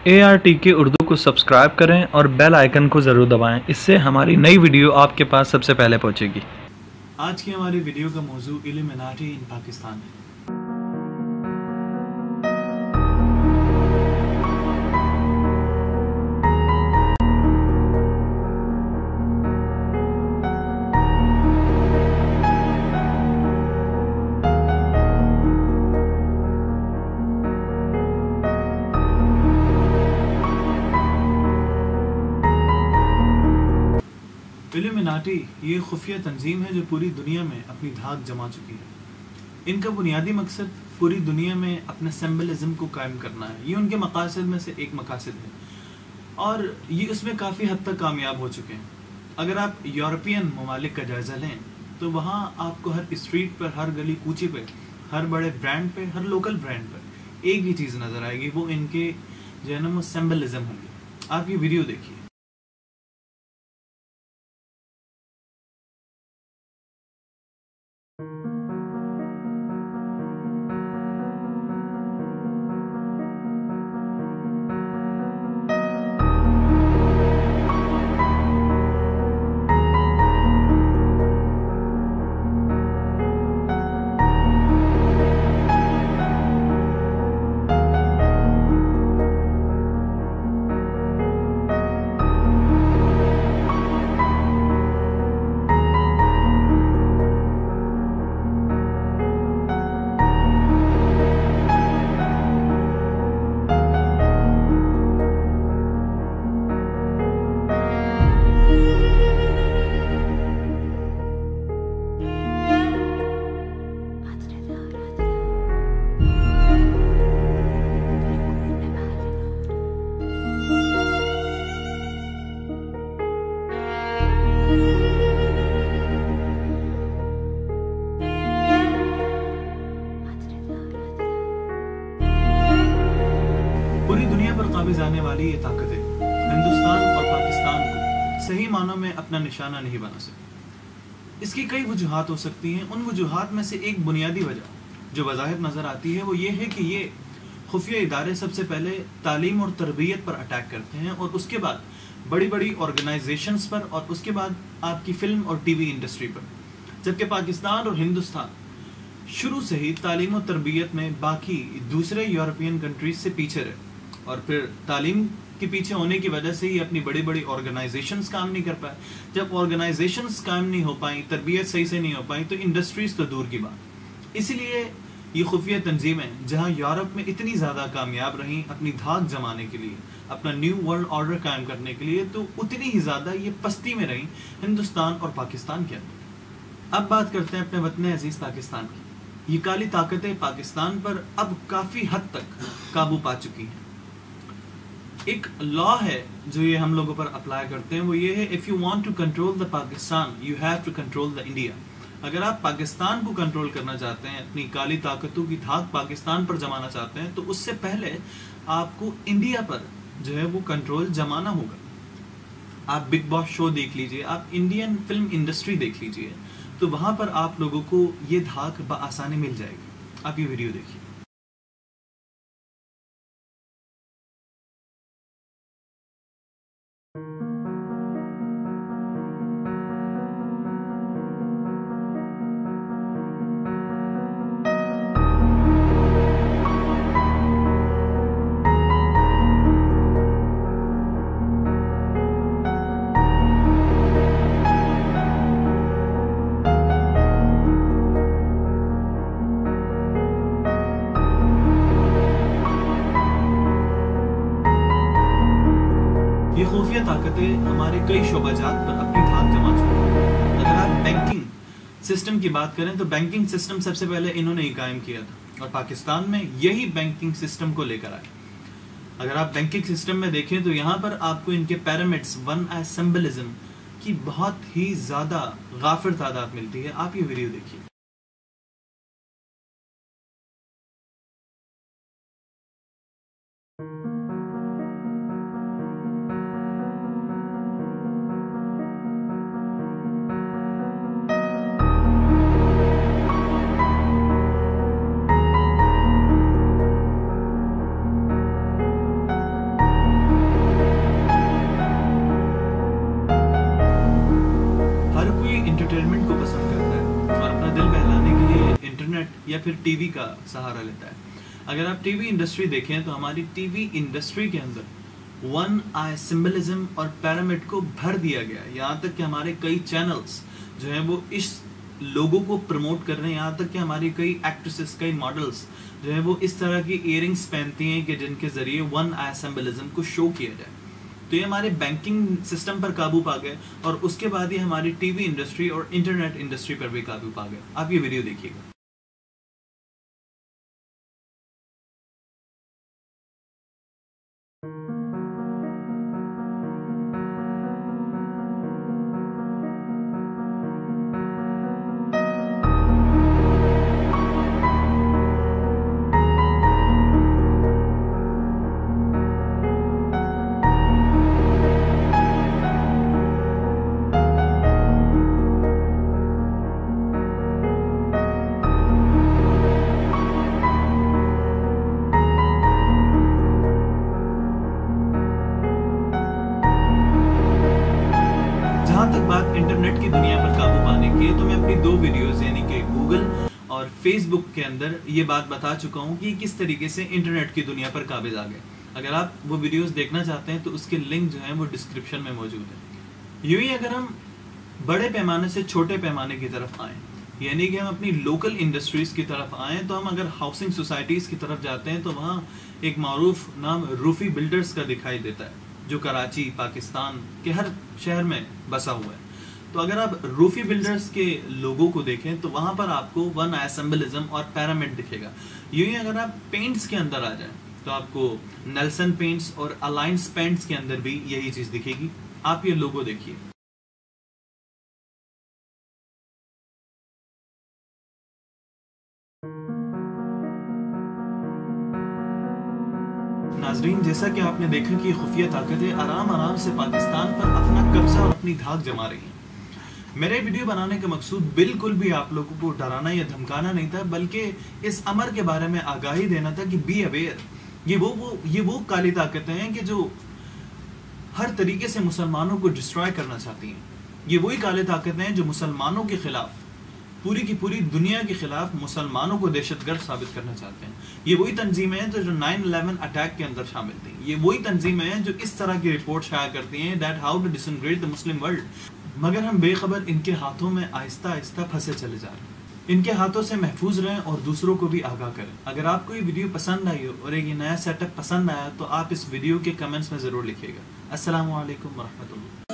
ARTK Urdu को subscribe करें और बेल आइकन को ज़रूर दबाएं। इससे हमारी नई वीडियो आपके पास सबसे पहले पहुंचेगी। आज की हमारी वीडियो का मौजू इल्यूमिनाटी इन पाकिस्तान है। इल्यूमिनाटी ये खुफिया तंजीम है जो पूरी दुनिया में अपनी धाक जमा चुकी है। इनका बुनियादी मकसद पूरी दुनिया में अपने सिंबलिज्म को कायम करना है। ये उनके मकासद में से एक मकासद है और ये उसमें काफ़ी हद तक कामयाब हो चुके हैं। अगर आप यूरोपियन ममालिक का जायज़ा लें तो वहाँ आपको हर स्ट्रीट पर, हर गली कूचे पे, हर बड़े ब्रांड पे, हर लोकल ब्रांड पर एक ही चीज़ नज़र आएगी, वो इनके जो है ना वो सिंबलिज्म होंगे। आप ये वीडियो देखिए। पूरी दुनिया पर काबिज आने वाली ये ताकतें हिंदुस्तान और पाकिस्तान को सही मानों में अपना निशाना नहीं बना सकती। इसकी कई वजूहात हो सकती हैं। उन वजूहात में से एक बुनियादी वजह जो बज़ाहिर नज़र आती है वो ये है कि ये खुफिया इदारे सबसे पहले तालीम और तरबियत पर अटैक करते हैं और उसके बाद बड़ी बड़ी ऑर्गेनाइजेशंस पर और उसके बाद आपकी फिल्म और टीवी इंडस्ट्री पर। जबकि पाकिस्तान और हिंदुस्तान शुरू से ही तालीम और तरबियत में बाकी दूसरे यूरोपियन कंट्रीज से पीछे रहे और फिर तालीम के पीछे होने की वजह से ही अपनी बड़ी बड़ी ऑर्गेनाइजेशंस काम नहीं कर पाए। जब ऑर्गेनाइजेशंस काम नहीं हो पाई, तरबियत सही से नहीं हो पाई, तो इंडस्ट्रीज तो दूर की बात। इसीलिए ये खुफिया तंजीमें जहां यूरोप में इतनी ज़्यादा कामयाब रहीं अपनी धाक जमाने के लिए, अपना न्यू वर्ल्ड ऑर्डर कायम करने के लिए, तो उतनी ही ज़्यादा ये पस्ती में रहीं हिंदुस्तान और पाकिस्तान के अंदर। अब बात करते हैं अपने वतन अजीज़ पाकिस्तान की। ये काली ताकतें पाकिस्तान पर अब काफ़ी हद तक काबू पा चुकी हैं। एक लॉ है जो ये हम लोगों पर अप्लाई करते हैं, वो ये है, if you want to control the Pakistan you have to control the India. अगर आप पाकिस्तान को कंट्रोल करना चाहते हैं, अपनी काली ताकतों की धाक पाकिस्तान पर जमाना चाहते हैं, तो उससे पहले आपको इंडिया पर जो है वो कंट्रोल जमाना होगा। आप बिग बॉस शो देख लीजिए, आप इंडियन फिल्म इंडस्ट्री देख लीजिए, तो वहां पर आप लोगों को ये धाक बआसानी मिल जाएगी। आप ये वीडियो देखिए। ये खुफिया ताकतें हमारे कई शोबाजात पर अपनी धाक जमा चुकी हैं। अगर आप बैंकिंग सिस्टम की बात करें तो बैंकिंग सिस्टम सबसे पहले इन्होंने ही कायम किया था और पाकिस्तान में यही बैंकिंग सिस्टम को लेकर आए। अगर आप बैंकिंग सिस्टम में देखें तो यहाँ पर आपको इनके पिरामिड्स वन एज सिंबलिज्म की बहुत ही ज़्यादा गाफिर तादाद मिलती है। आप ये वीडियो देखिए। इंटरनेट या फिर टीवी का सहारा लेता है। अगर आप टीवी इंडस्ट्री देखें तो हमारी टीवी इंडस्ट्री के अंदर वन आई सिंबलिज्म और पिरामिड को भर दिया गया है। यहाँ तक कि हमारे कई चैनल्स जो हैं वो इस लोगों को प्रमोट कर रहे हैं। यहाँ तक कि हमारी कई एक्ट्रेसेस, कई मॉडल्स जो है वो इस तरह की इयरिंग्स पहनती हैं कि जिनके जरिए वन आई सिंबलिज्म को शो किया जाए। तो ये हमारे बैंकिंग सिस्टम पर काबू पा गए और उसके बाद ही हमारी टीवी इंडस्ट्री और इंटरनेट इंडस्ट्री पर भी काबू पा गए। आप ये वीडियो देखिएगा। जहाँ तक बात इंटरनेट की दुनिया पर काबू पाने की है तो मैं अपनी 2 वीडियोस यानी कि गूगल और फेसबुक के अंदर ये बात बता चुका हूँ कि किस तरीके से इंटरनेट की दुनिया पर काबिज आ गए। अगर आप वो वीडियोस देखना चाहते हैं तो उसके लिंक जो है वो डिस्क्रिप्शन में मौजूद है। यूं ही अगर हम बड़े पैमाने से छोटे पैमाने की तरफ आएँ, यानी कि हम अपनी लोकल इंडस्ट्रीज की तरफ आएँ, तो हम अगर हाउसिंग सोसाइटीज़ की तरफ जाते हैं तो वहाँ एक मारूफ नाम रूफी बिल्डर्स का दिखाई देता है जो कराची, पाकिस्तान के हर शहर में बसा हुआ है। तो अगर आप रूफी बिल्डर्स के लोगों को देखें तो वहां पर आपको वन आई सिंबलिज्म और पिरामिड दिखेगा। यूं ही अगर आप पेंट्स के अंदर आ जाएं तो आपको नेल्सन पेंट्स और अलायंस पेंट्स के अंदर भी यही चीज दिखेगी। आप ये लोगो देखिए। नाजरीन, जैसा कि आपने देखा कि खुफिया ताकतें आराम आराम से पाकिस्तान पर अपना कब्जा और अपनी धाक जमा रही हैं। मेरे वीडियो बनाने का मकसूद बिल्कुल भी आप लोगों को डराना या धमकाना नहीं था, बल्कि इस अमर के बारे में आगाही देना था कि बी अवेयर। ये वो काली ताकतें हैं कि जो हर तरीके से मुसलमानों को डिस्ट्रॉय करना चाहती हैं। ये वही काली ताकतें हैं जो मुसलमानों के खिलाफ, पूरी की पूरी दुनिया के खिलाफ मुसलमानों को दहशतगर्द साबित करना चाहते हैं। ये वही तंजीमें हैं जो 9/11 अटैक के अंदर शामिल थी। ये वही तंजीमें हैं जो इस तरह की रिपोर्ट शाया करती हैं that how to disintegrate the Muslim world. मगर हम बेखबर इनके हाथों में आहिस्ता आहिस्ता फंसे चले जा रहे हैं। इनके हाथों से महफूज रहें और दूसरों को भी आगाह करें। अगर आपको ये वीडियो पसंद आई हो और एक नया सेटअप पसंद आया तो आप इस वीडियो के कमेंट्स में ज़रूर लिखिएगा। अस्सलामु अलैकुम वरहमतुल्लाह।